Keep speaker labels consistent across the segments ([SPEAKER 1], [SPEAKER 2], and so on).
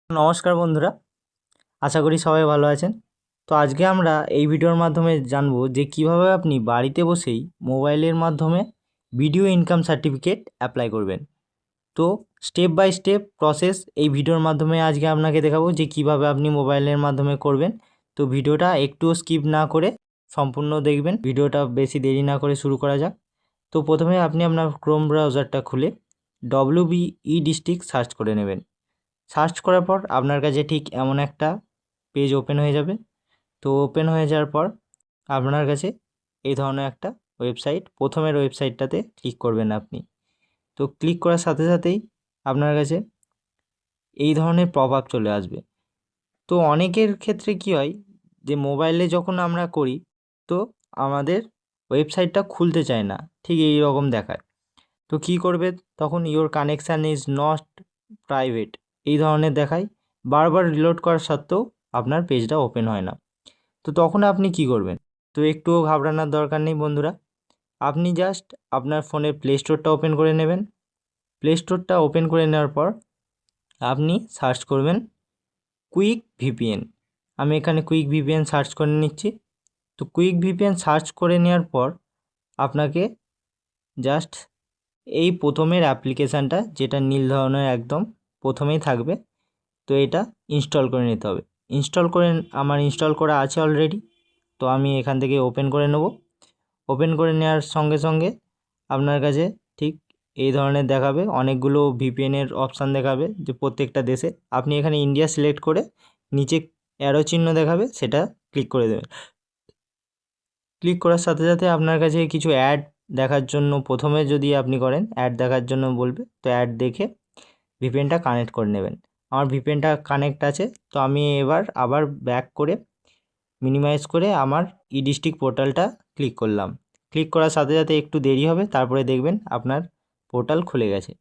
[SPEAKER 1] নমস্কার বন্ধুরা, আশা করি সবাই ভালো আছেন। তো আজকে আমরা এই ভিডিওর মাধ্যমে জানবো যে কিভাবে আপনি বাড়িতে বসেই মোবাইলের মাধ্যমে ভিডিও ইনকাম সার্টিফিকেট অ্যাপ্লাই করবেন। তো স্টেপ বাই স্টেপ প্রসেস এই ভিডিওর মাধ্যমে আজকে আপনাকে দেখাবো যে কিভাবে আপনি মোবাইলের মাধ্যমে করবেন। তো ভিডিওটা একটুও স্কিপ না করে সম্পূর্ণ দেখবেন। ভিডিওটা বেশি দেরি না করে শুরু করা যাক। তো প্রথমে আপনি আপনার ক্রোম ব্রাউজারটা খুলে WBE ডিস্ট্রিক্ট সার্চ করে নেবেন। সার্চ করার পর আপনার কাছে ঠিক এমন একটা পেজ ওপেন হয়ে যাবে। তো ওপেন হয়ে যাওয়ার পর আপনার কাছে এই ধরনের একটা ওয়েবসাইট, প্রথমের ওয়েবসাইটটাতে ক্লিক করবেন আপনি। তো ক্লিক করার সাথে সাথেই আপনার কাছে এই ধরনের পপ আপ চলে আসবে। তো অনেকের ক্ষেত্রে কি হয় যে মোবাইলে যখন আমরা করি তো আমাদের ওয়েবসাইটটা খুলতে চায় না, ঠিক এই রকম দেখায়। তো কি করবে তখন, your connection is not private এই ধরনের দেখায়। বারবার রিলোড করা সত্ত্বেও আপনার পেজটা ওপেন হয় না। তো তখন আপনি কি করবেন? তো একটুও ঘাবড়ানোর দরকার নেই বন্ধুরা। আপনি জাস্ট আপনার ফোনে প্লে স্টোরটা ওপেন করে নেবেন। প্লে স্টোরটা ওপেন করে নেওয়ার পর আপনি সার্চ করবেন কুইক ভিপিএন। আমি এখানে কুইক ভিপিএন সার্চ করে নিচ্ছি। তো কুইক ভিপিএন সার্চ করে নেওয়ার পর আপনাকে জাস্ট এই প্রথমের অ্যাপ্লিকেশানটা, যেটা নীল ধরনের একদম প্রথমেই থাকবে, তো এটা ইনস্টল করে নিতে হবে। আমার ইনস্টল করা আছে অলরেডি। তো আমি এখান থেকে ওপেন করে নেব। ওপেন করে নেওয়ার সঙ্গে সঙ্গে আপনার কাছে ঠিক এই ধরনের দেখাবে, অনেকগুলো ভিপিএনের অপশান দেখাবে যে প্রত্যেকটা দেশে। আপনি এখানে ইন্ডিয়া সিলেক্ট করে নিচে অ্যারো চিহ্ন দেখাবে, সেটা ক্লিক করে দেবেন। ক্লিক করার সাথে সাথে আপনার কাছে কিছু অ্যাড দেখার জন্য, প্রথমে যদি আপনি করেন অ্যাড দেখার জন্য বলবে। তো অ্যাড দেখে ভিপিএনটা কানেক্ট করে নেবেন। আমার ভিপিএনটা কানেক্ট আছে। তো আমি এবার আবার ব্যাক করে মিনিমাইজ করে আমার ই ডিস্ট্রিক্ট পোর্টালটা ক্লিক করলাম। ক্লিক করার সাথে সাথে একটু দেরি হবে, তারপরে দেখবেন আপনার পোর্টাল খুলে গেছে।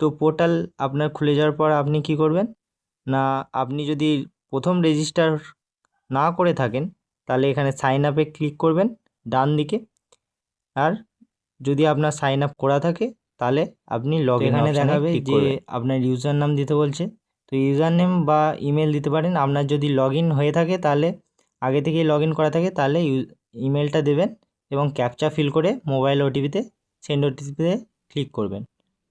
[SPEAKER 1] তো পোর্টাল আপনার খুলে যাওয়ার পর আপনি কি করবেন না, আপনি যদি প্রথম রেজিস্টার না করে থাকেন তাহলে এখানে সাইন আপে ক্লিক করবেন ডান দিকে। আর যদি আপনার সাইন আপ করা থাকে তাহলে আপনি লগ ইন এখানে দেখাবে যে আপনার ইউজার নাম দিতে বলছে। তো ইউজার নেম বা ইমেল দিতে পারেন। আপনার যদি লগ ইন হয়ে থাকে, তাহলে আগে থেকেই লগ ইন করা থাকে, তাহলে ইমেলটা দেবেন এবং ক্যাপচা ফিল করে মোবাইল ওটিপিতে সেন্ড ওটিপিতে ক্লিক করবেন।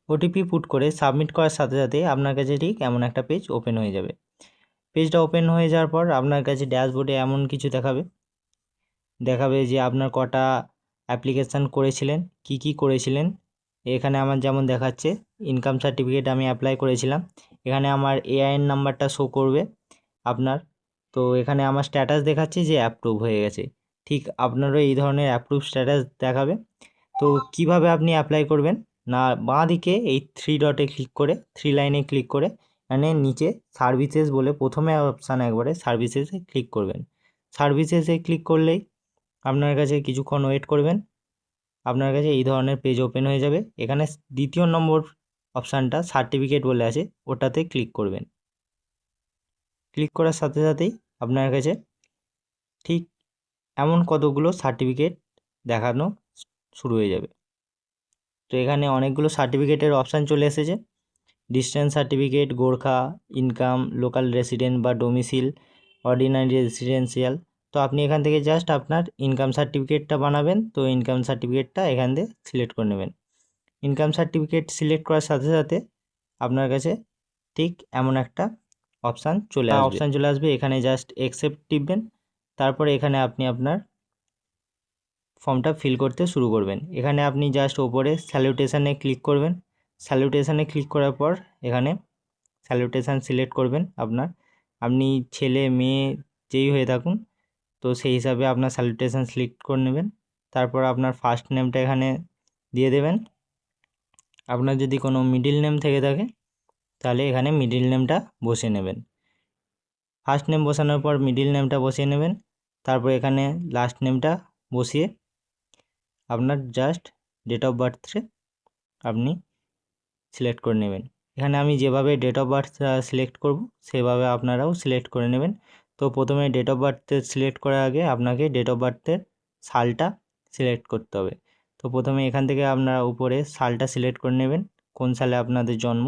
[SPEAKER 1] ওটিপি পুট করে সাবমিট করার সাথে সাথে আপনার কাছে ঠিক এমন একটা পেজ ওপেন হয়ে যাবে। পেজটা ওপেন হয়ে যাওয়ার পর আপনার কাছে ড্যাশবোর্ডে এমন কিছু দেখাবে যে আপনার কটা অ্যাপ্লিকেশান করেছিলেন, কি করেছিলেন। এখানে আমার যেমন দেখাচ্ছে ইনকাম সার্টিফিকেট আমি অ্যাপ্লাই করেছিলাম। এখানে আমার এআইএন নাম্বারটা শো করবে আপনার। তো এখানে আমার স্ট্যাটাস দেখাচ্ছে যে অ্যাপ্রুভ হয়ে গেছে। ঠিক আপনারও এই ধরনের অ্যাপ্রুভ স্ট্যাটাস দেখাবে। তো কিভাবে আপনি অ্যাপ্লাই করবেন না, বাঁ দিকে এই থ্রি ডটে ক্লিক করে, থ্রি লাইনে ক্লিক করে এখানে নিচে সার্ভিসেস বলে প্রথমে অপশান একবারে সার্ভিসেসে ক্লিক করবেন। সার্ভিসেসে ক্লিক করলেই আপনার কাছে কিছুক্ষণ ওয়েট করবেন। আপনার কাছে এই ধরনের পেজ ওপেন হয়ে যাবে। এখানে দ্বিতীয় নম্বর অপশানটা সার্টিফিকেট বলে আছে, ওটাতে ক্লিক করবেন। ক্লিক করার সাথে সাথেই আপনার কাছে ঠিক এমন কতগুলো সার্টিফিকেট দেখানো শুরু হয়ে যাবে। তো এখানে অনেকগুলো সার্টিফিকেটের অপশান চলে এসেছে। Distance certificate, Gorkha, income, local resident বা ডোমিসিল, অর্ডিনারি রেসিডেন্সিয়াল। তো আপনি এখান থেকে জাস্ট আপনার ইনকাম সার্টিফিকেটটা বানাবেন। তো ইনকাম সার্টিফিকেটটা এখান থেকে সিলেক্ট করে নেবেন। ইনকাম সার্টিফিকেট সিলেক্ট করার সাথে সাথে আপনার কাছে ঠিক এমন একটা অপশান চলে আসবে। এখানে জাস্ট অ্যাকসেপ্ট টিপবেন। তারপরে এখানে আপনি আপনার ফর্মটা ফিল করতে শুরু করবেন। এখানে আপনি জাস্ট ওপরে স্যালুটেশানে ক্লিক করবেন। স্যালুটেশানে ক্লিক করার পর এখানে স্যালুটেশান সিলেক্ট করবেন আপনি ছেলে মেয়ে যেই হয়ে থাকুন, তো সেই হিসাবে আপনার স্যালুটেশান সিলেক্ট করে নেবেন। তারপর আপনার ফার্স্ট নেমটা এখানে দিয়ে দেবেন। আপনার যদি কোনো মিডিল নেম থেকে থাকে তাহলে এখানে মিডিল নেমটা বসিয়ে নেবেন। ফার্স্ট নেম বসানোর পর মিডিল নেমটা বসিয়ে নেবেন। তারপর এখানে লাস্ট নেমটা বসিয়ে আপনার জাস্ট ডেট অফ বার্থে আপনি সিলেক্ট করে নেবেন। এখানে আমি যেভাবে ডেট অফ বার্থ সিলেক্ট করব সেভাবে আপনারাও সিলেক্ট করে নেবেন। তো প্রথমে ডেট অফ বার্থে সিলেক্ট করার আগে আপনাকে ডেট অফ বার্থের সালটা সিলেক্ট করতে হবে। তো প্রথমে এখান থেকে আপনারা উপরে সালটা সিলেক্ট করে নেবেন, কোন সালে আপনাদের জন্ম।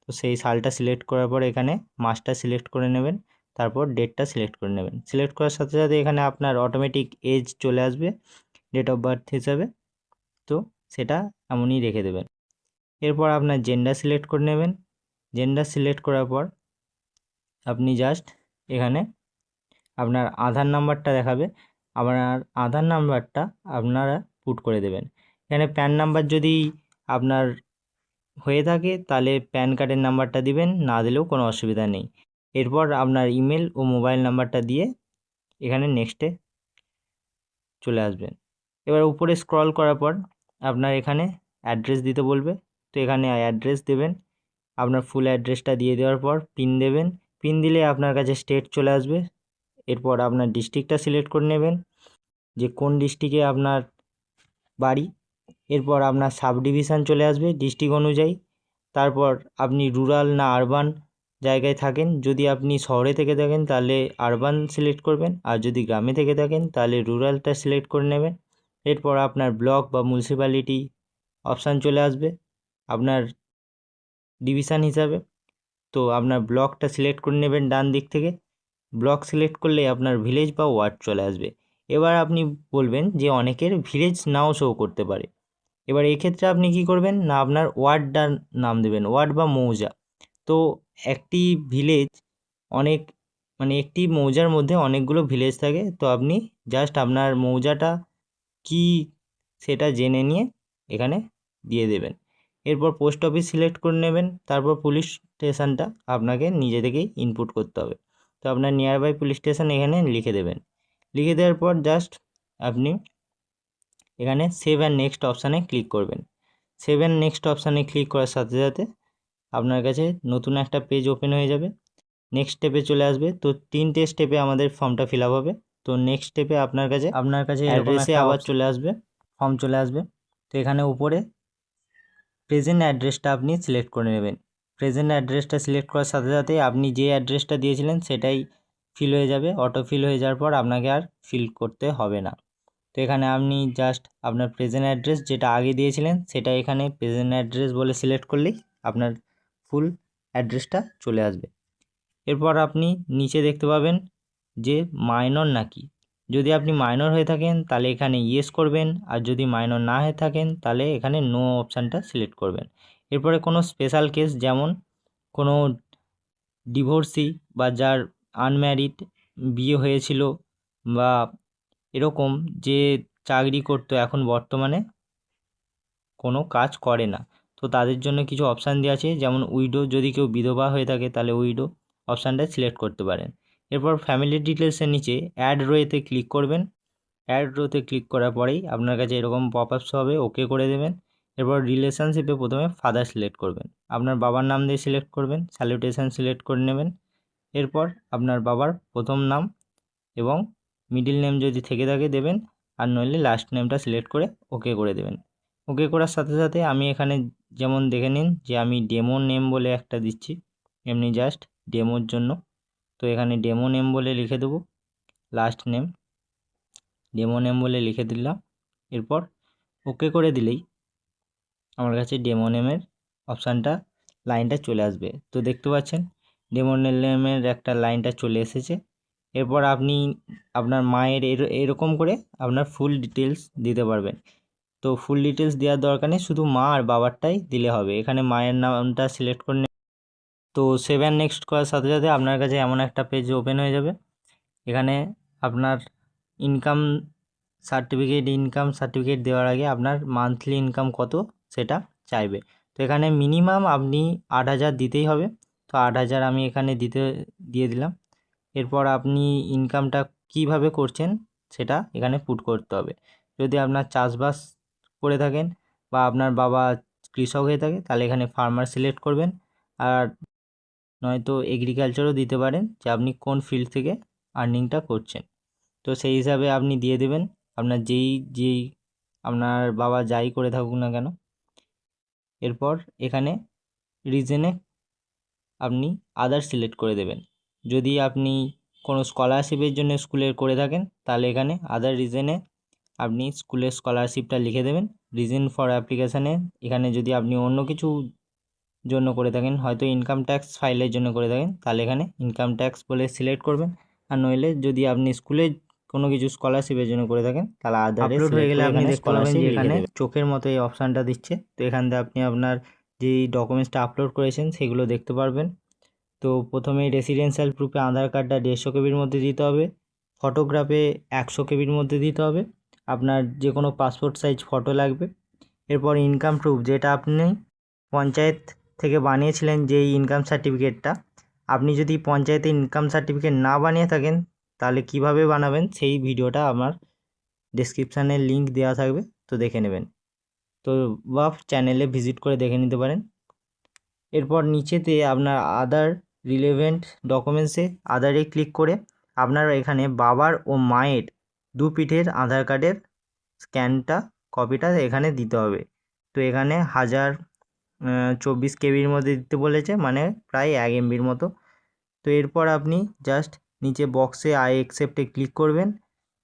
[SPEAKER 1] তো সেই সালটা সিলেক্ট করার পর এখানে মাসটা সিলেক্ট করে নেবেন, তারপর ডেটটা সিলেক্ট করে নেবেন। সিলেক্ট করার সাথে সাথে এখানে আপনার অটোমেটিক এজ চলে আসবে ডেট অফ বার্থ হিসাবে, তো সেটা এমনই রেখে দেবেন। এরপর আপনার জেন্ডার সিলেক্ট করে নেবেন। জেন্ডার সিলেক্ট করার পর আপনি জাস্ট এখানে আপনার আধার নাম্বারটা দেখাবে, আপনার আধার নাম্বারটা আপনারা পুট করে দেবেন। এখানে প্যান নাম্বার যদি আপনার হয়ে থাকে তাহলে প্যান কার্ডের নাম্বারটা দিবেন, না দিলেও কোনো অসুবিধা নেই। এরপর আপনার ইমেল ও মোবাইল নাম্বারটা দিয়ে এখানে নেক্সটে চলে আসবেন। এবার উপরে স্ক্রল করার পর আপনার এখানে অ্যাড্রেস দিতে বলবে, তো এখানে অ্যাড্রেস দেবেন। আপনার ফুল অ্যাড্রেসটা দিয়ে দেওয়ার পর পিন দেবেন। পিন দিলে আপনার কাছে স্টেট চলে আসবে। এরপর আপনার ডিস্ট্রিক্টটা সিলেক্ট করে নেবেন যে কোন ডিস্ট্রিক্টে আপনার বাড়ি। এরপর আপনার সাব ডিভিশন চলে আসবে ডিস্ট্রিক্ট অনুযায়ী। তারপর আপনি রুরাল না আরবান জায়গায় থাকেন, যদি আপনি শহরে থেকে থাকেন তাহলে আরবান সিলেক্ট করবেন, আর যদি গ্রামে থেকে থাকেন তাহলে রুরালটা সিলেক্ট করে নেবেন। এরপর আপনার ব্লক বা মিউনিসিপ্যালিটি অপশান চলে আসবে আপনার ডিভিশন হিসাবে, তো আপনার ব্লকটা সিলেক্ট করে নেবেন ডান দিক থেকে। ব্লক সিলেক্ট করলে আপনার ভিলেজ বা ওয়ার্ড চলে আসবে। এবার আপনি বলবেন যে অনেকের ভিলেজ নাও শো করতে পারে। এবার এক্ষেত্রে আপনি কি করবেন না আপনার ওয়ার্ডটার নাম দেবেন, ওয়ার্ড বা মৌজা। তো একটি ভিলেজ অনেক মানে একটি মৌজার মধ্যে অনেকগুলো ভিলেজ থাকে, তো আপনি জাস্ট আপনার মৌজাটা কি সেটা জেনে নিয়ে এখানে দিয়ে দেবেন। এরপর পোস্ট অফিস সিলেক্ট করে নেবেন, তারপর পুলিশ স্টেশনটা আপনাকে নিজে থেকেই ইনপুট করতে হবে। তো আপনার নিয়ার বাই পুলিশ স্টেশন এখানে লিখে দেবেন। লিখে দেওয়ার পর জাস্ট আপনি এখানে সেভ অ্যান্ড নেক্সট অপশানে ক্লিক করবেন। সেভ অ্যান্ড নেক্সট অপশানে ক্লিক করার সাথে সাথে আপনার কাছে নতুন একটা পেজ ওপেন হয়ে যাবে। নেক্সট স্টেপে চলে আসবে, তো 3টে স্টেপে আমাদের ফর্মটা ফিল আপ হবে। তো নেক্সট স্টেপে আপনার কাছে অ্যাড্রেসে আবার চলে আসবে, ফর্ম চলে আসবে। তো এখানে উপরে প্রেজেন্ট অ্যাড্রেসটা আপনি সিলেক্ট করে নেবেন। প্রেজেন্ট অ্যাড্রেসটা সিলেক্ট করার সাথে সাথে আপনি যে অ্যাড্রেসটা দিয়েছিলেন সেটাই ফিল হয়ে যাবে। অটো ফিল হয়ে যাওয়ার পর আপনাকে আর ফিল করতে হবে না। তো এখানে আপনি জাস্ট আপনার প্রেজেন্ট অ্যাড্রেস যেটা আগে দিয়েছিলেন সেটা এখানে প্রেজেন্ট অ্যাড্রেস বলে সিলেক্ট করলেই আপনার ফুল অ্যাড্রেসটা চলে আসবে। এরপর আপনি নিচে দেখতে পাবেন যে মাইনর নাকি। যদি আপনি মাইনর হয়ে থাকেন তাহলে এখানে ইয়েস করবেন, আর যদি মাইনর না হয়ে থাকেন তাহলে এখানে নো অপশানটা সিলেক্ট করবেন। এরপরে কোনো স্পেশাল কেস যেমন কোনো ডিভোর্সি বা যার আনম্যারিড বিয়ে হয়েছিল বা এরকম যে চাকরি করতো এখন বর্তমানে কোনো কাজ করে না, তো তাদের জন্য কিছু অপশান দেওয়া আছে, যেমন উইডো, যদি কেউ বিধবা হয়ে থাকে তাহলে উইডো অপশানটা সিলেক্ট করতে পারেন। এরপর ফ্যামিলি ডিটেলসের নিচে অ্যাড রোতে ক্লিক করবেন। অ্যাড রোতে ক্লিক করার পরেই আপনার কাছে এরকম পপ আপস হবে, ওকে করে দেবেন। এরপর রিলেশনশিপে প্রথমে ফাদার সিলেক্ট করবেন, আপনার বাবার নাম দিয়ে সিলেক্ট করবেন, স্যালুটেশন সিলেক্ট করে নেবেন। এরপর আপনার বাবার প্রথম নাম এবং মিডিল নেম যদি থেকে থাকে দেবেন, আর নইলে লাস্ট নেমটা সিলেক্ট করে ওকে করে দেবেন। ওকে করার সাথে সাথে আমি এখানে যেমন দেখে নিন যে আমি ডেমো নেম বলে একটা দিচ্ছি, এমনি জাস্ট ডেমোর জন্য। তো এখানে ডেমো নেম বলে লিখে দেবো, লাস্ট নেম ডেমো নেম বলে লিখে দিলাম। এরপর ওকে করে দিলেই আমার কাছে ডেমো নেমের অপশানটা লাইনটা চলে আসবে। তো দেখতে পাচ্ছেন ডেমো নেমের একটা লাইনটা চলে এসেছে। এরপর আপনি আপনার মায়ের এরকম করে আপনার ফুল ডিটেলস দিতে পারবেন। তো ফুল ডিটেলস দেওয়ার দরকার নেই, শুধু মা আর বাবারটাই দিলে হবে। এখানে মায়ের নামটা সিলেক্ট করে তো সেভ অ্যান্ড নেক্সট করার সাথে সাথে আপনার কাছে এমন একটা পেজ ওপেন হয়ে যাবে। এখানে আপনার ইনকাম সার্টিফিকেট দেওয়ার আগে আপনার মান্থলি ইনকাম কত সেটা চাইবে। তো এখানে মিনিমাম আপনি 8,000 দিতেই হবে। তো 8,000 আমি এখানে দিয়ে দিলাম। এরপর আপনি ইনকামটা কিভাবে করছেন সেটা এখানে পুট করতে হবে। যদি আপনার চাষবাস করে থাকেন বা আপনার বাবা কৃষক হয়ে থাকে তাহলে এখানে ফার্মার সিলেক্ট করবেন, আর নয়তো এগ্রিকালচারও দিতে পারেন যে আপনি কোন ফিল্ড থেকে আর্নিংটা করছেন। তো সেই হিসাবে আপনি দিয়ে দেবেন আপনার যেই আপনার বাবা যাই করে থাকুক না কেন। এরপর এখানে রিজনে আপনি আদার সিলেক্ট করে দেবেন। যদি আপনি কোনো স্কলারশিপের জন্য স্কুলের করে থাকেন তাহলে এখানে আদার রিজনে আপনি স্কুলের স্কলারশিপটা লিখে দেবেন। রিজন ফর অ্যাপ্লিকেশানে এখানে যদি আপনি অন্য কিছু জন্য করে থাকেন, হয়তো ইনকাম ট্যাক্স ফাইলের জন্য করে থাকেন, তাহলে এখানে ইনকাম ট্যাক্স বলে সিলেক্ট করবেন। আর নইলে যদি আপনি স্কুলে কোনো কিছু স্কলারশিপের জন্য করে থাকেন তাহলে আদারে আপলোড হয়ে গেলে আপনি দেখতে পাবেন যে এখানে চোখের মতো এই অপশানটা দিচ্ছে। তো এখান থেকে আপনি আপনার যেই ডকুমেন্টসটা আপলোড করেছেন সেগুলো দেখতে পারবেন। তো প্রথমেই রেসিডেন্সিয়াল প্রুফে আধার কার্ডটা 150 কেবির মধ্যে দিতে হবে, ফটোগ্রাফে 100 কেবির মধ্যে দিতে হবে, আপনার যে কোনো পাসপোর্ট সাইজ ফটো লাগবে। এরপর ইনকাম প্রুফ, যেটা আপনি পঞ্চায়েত থেকে বানিয়েছিলেন যেই ইনকাম সার্টিফিকেটটা, আপনি যদি পঞ্চায়েতে ইনকাম সার্টিফিকেট না বানিয়ে থাকেন তাহলে কিভাবে বানাবেন সেই ভিডিওটা আমার ডেসক্রিপশানে লিঙ্ক দেওয়া থাকবে, তো দেখে নেবেন। তো বা চ্যানেলে ভিজিট করে দেখে নিতে পারেন। এরপর নিচেতে আপনার আদার রিলেভেন্ট ডকুমেন্টসে আদারে ক্লিক করে আপনার এখানে বাবার ও মায়ের দু পিঠের আধার কার্ডের স্ক্যানটা কপিটা এখানে দিতে হবে। তো এখানে 1024 কেবির মধ্যে দিতে বলেছে, মানে প্রায় 1 এমবির মতো। তো এরপর আপনি জাস্ট নিচে বক্সে আই অ্যাকসেপ্টে ক্লিক করবেন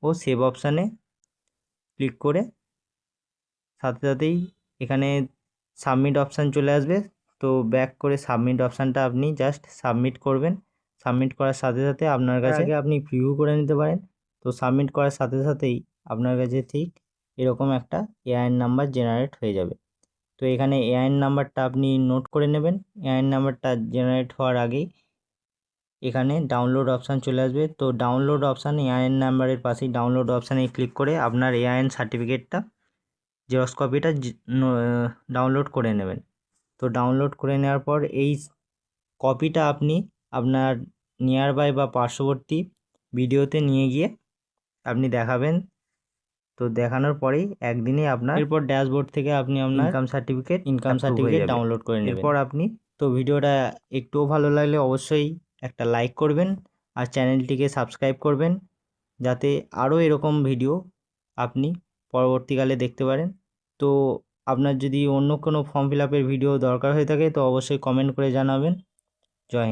[SPEAKER 1] ও সেভ অপশানে ক্লিক করে সাথে সাথেই এখানে সাবমিট অপশান চলে আসবে। তো ব্যাক করে সাবমিট অপশানটা আপনি জাস্ট সাবমিট করবেন। সাবমিট করার সাথে সাথে আপনার কাছে আপনি প্রিভিউ করে নিতে পারেন। তো সাবমিট করার সাথে সাথেই আপনার কাছে ঠিক এরকম একটা এআইএন নাম্বার জেনারেট হয়ে যাবে। তো এখানে এআইএন নাম্বারটা আপনি নোট করে নেবেন। এআইএন নাম্বারটা জেনারেট হওয়ার আগেই এখানে ডাউনলোড অপশান চলে আসবে। তো ডাউনলোড অপশান এআইএন নাম্বারের পাশেই ডাউনলোড অপশানে ক্লিক করে আপনার এআইএন সার্টিফিকেটটা জেরক্স কপিটা ডাউনলোড করে নেবেন। তো ডাউনলোড করে নেওয়ার পর এই কপিটা আপনি আপনার নিয়ার বাই বা পার্শ্ববর্তী ভিডিওতে নিয়ে গিয়ে আপনি দেখাবেন। তো দেখানোর পরেই একদিনেই আপনার এরপর ড্যাশবোর্ড থেকে আপনি আপনার ইনকাম সার্টিফিকেট ডাউনলোড করে নেবেন। এরপর আপনি তো ভিডিওটা একটুও ভালো লাগলে অবশ্যই একটা লাইক করবেন আর চ্যানেলটিকে সাবস্ক্রাইব করবেন, যাতে আরও এরকম ভিডিও আপনি পরবর্তীকালে দেখতে পারেন। তো আপনার যদি অন্য কোনো ফর্ম ফিল আপের ভিডিও দরকার হয়ে থাকে তো অবশ্যই কমেন্ট করে জানাবেন। জয় হিন্দ।